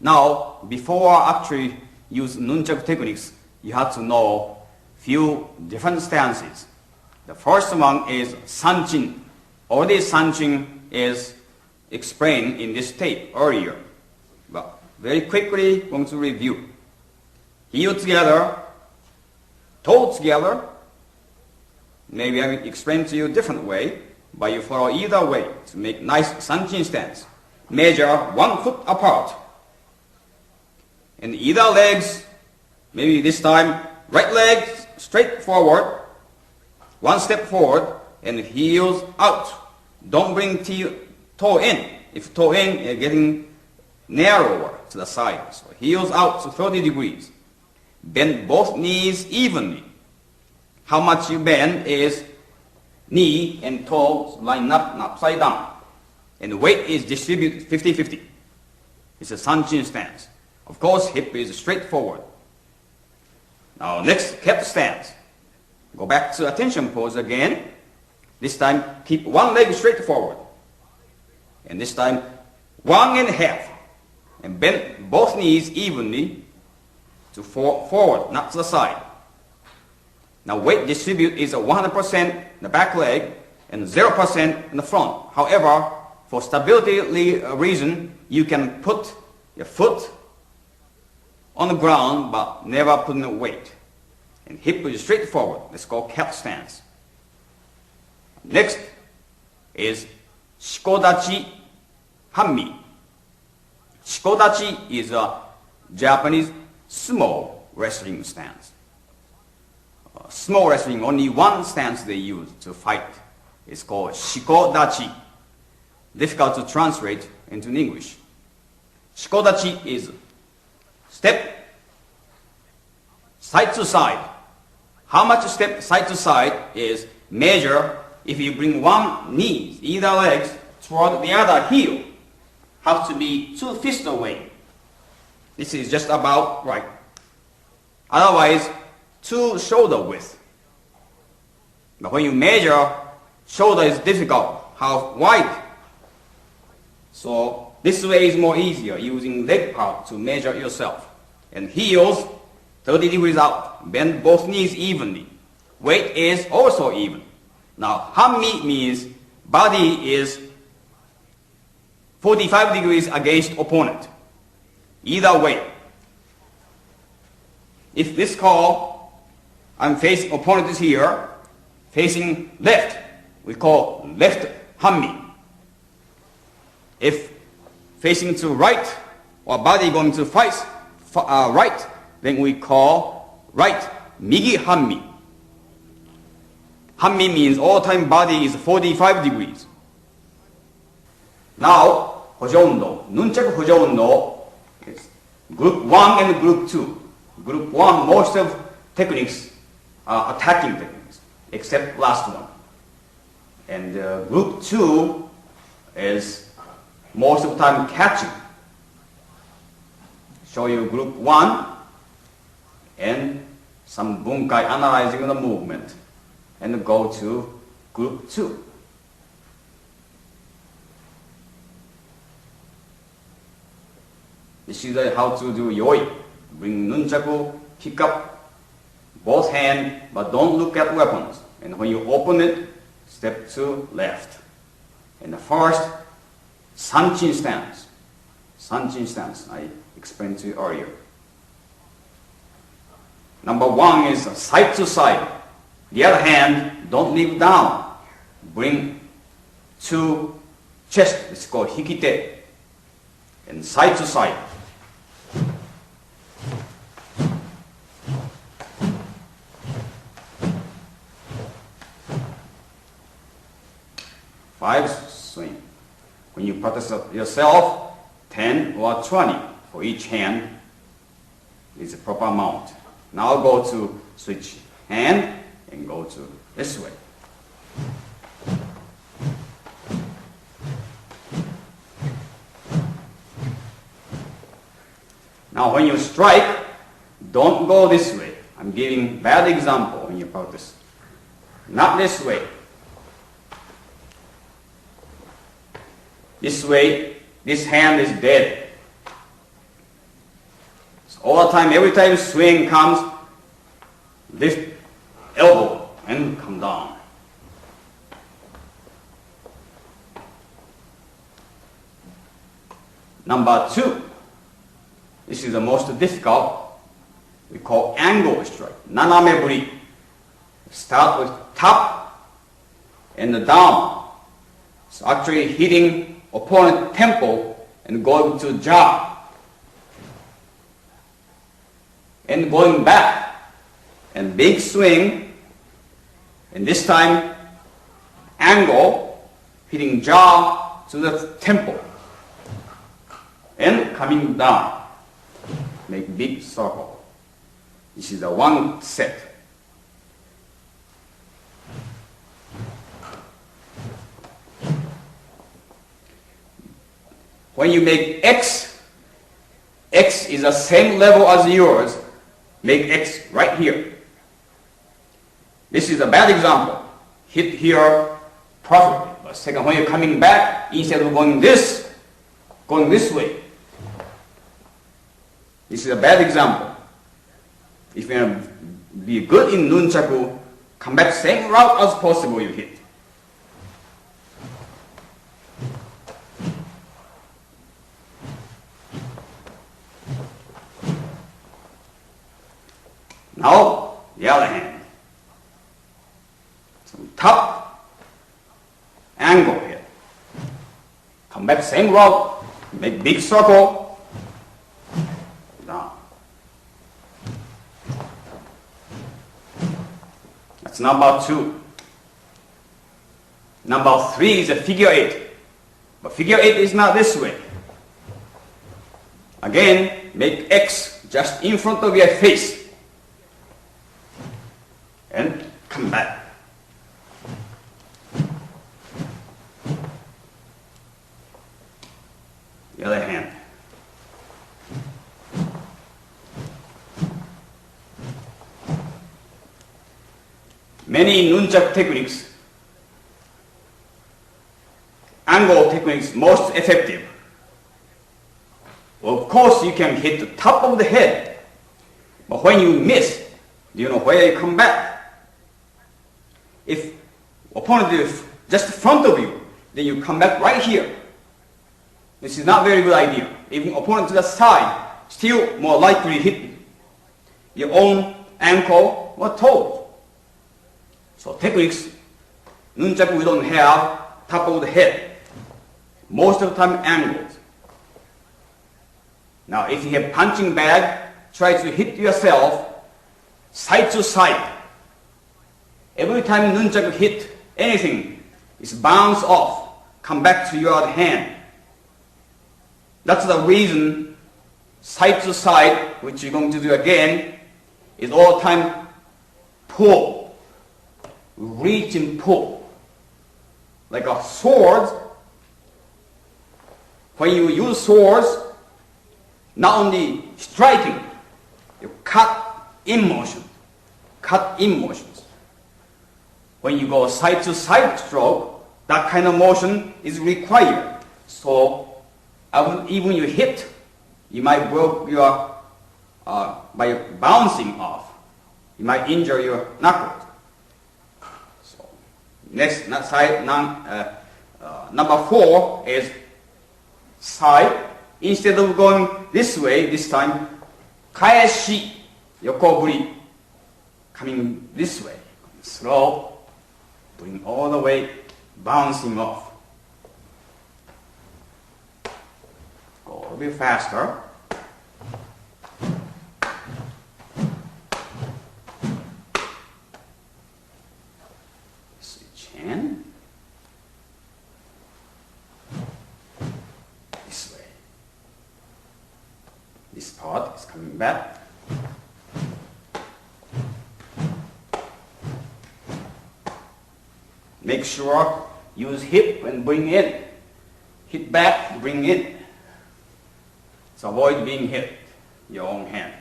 Now, before actually use Nunchaku techniques, you have to know few different stances. The first one is sanchin. Already sanchin is explained in this tape earlier. But very quickly, going to review. Heel together, toe together. Maybe I will explain to you a different way, but you follow either way to make nice sanchin stance. Measure 1 foot apart. And either legs, maybe this time, right leg straight forward, 1 step forward, and heels out. Don't bring toe in. If toe in, you're getting narrower to the side. So heels out to 30 degrees. Bend both knees evenly. How much you bend is knee and toes line up and upside down. And the weight is distributed 50-50. It's a sanchin stance. Of course, hip is straight forward. Now next, cat stance. Go back to attention pose again. This time, keep one leg straight forward. And this time, 1.5. And bend both knees evenly to forward, not to the side. Now weight distribute is 100% the back leg and 0% in the front. However, for stability reason, you can put your foot on the ground but never put in the weight. And hip is straight forward. Let's go cat stance. Next is shikodachi hanmi. Shikodachi is a Japanese sumo wrestling stance. Sumo wrestling, only one stance they use to fight. It's called shikodachi. Difficult to translate into English. Shikodachi is step side to side. How much step side to side is measure if you bring one knee, either legs, toward the other heel. Have to be 2 fists away. This is just about right. Otherwise, 2 shoulder width. But when you measure, shoulder is difficult. How wide? So this way is more easier, using leg part to measure yourself. And heels, 30 degrees out. Bend both knees evenly. Weight is also even. Now, hanmi means body is 45 degrees against opponent. Either way. If this call, I'm facing, opponent is here, facing left, we call left hanmi. If facing to right, or body going to face right, then we call right migi hanmi. Hanmi means all time body is 45 degrees. Now, hojo-undo, nunchaku hojo-undo is group 1 and group 2. Group 1, most of techniques are attacking techniques, except last one. And group 2 is most of the time catching. Show you group 1 and some bunkai analyzing the movement. And go to group 2. This is how to do yoi. Bring nunchaku, pick up both hands, but don't look at weapons. And when you open it, step to left. And the first, sanchin stance. Sanchin stance, I explained to you earlier. Number 1 is side to side. The other hand, don't leave down. Bring to chest. It's called hikite. And side to side. Five swing. When you practice yourself, 10 or 20 for each hand is a proper amount. Now go to switch hand and go to this way. Now when you strike, don't go this way. I'm giving bad example when you practice. Not this way. This way, this hand is dead. all the time, every time swing comes, lift elbow and come down. Number 2, this is the most difficult, we call angle strike, naname buri. Start with top and down. So actually hitting opponent temple and going to jab. And going back. And big swing. And this time angle, hitting jaw to the temple. And coming down. Make big circle. This is the one set. When you make X, X is the same level as yours, make X right here. This is a bad example. Hit here perfectly. But second, when you're coming back, instead of going this way. This is a bad example. If you want to be good in Nunchaku, come back same route as possible you hit. Now, the other hand. So top, angle here. Come back same route, make big circle, down. That's number 2. Number 3 is a figure 8. But figure 8 is not this way. Again, make X just in front of your face. And come back. The other hand. Many Nunchaku techniques, angle techniques most effective. Of course, you can hit the top of the head, but when you miss, do you know where you come back? If opponent is just in front of you, then you come back right here. This is not a very good idea. Even opponent to the side, still more likely hit your own ankle or toe. So techniques, Nunchaku we don't have top of the head. Most of the time angles. Now if you have punching bag, try to hit yourself side to side. Every time Nunchaku hit anything, it's bounce off, come back to your hand. That's the reason side to side, which you're going to do again, is all the time pull, reach and pull. Like a sword, when you use swords, not only striking, you cut in motion, cut in motions. When you go side to side stroke, that kind of motion is required. So even you hit, you might break your, by bouncing off, you might injure your knuckles. So next side, number 4 is side. Instead of going this way, this time, kaeshi, yokoburi, coming this way, slow. Bring all the way, bouncing off. Go a little bit faster. Switch hand. This way. This part is coming back. Make sure use hip and bring in. Hit back, bring in. So avoid being hit your own hand.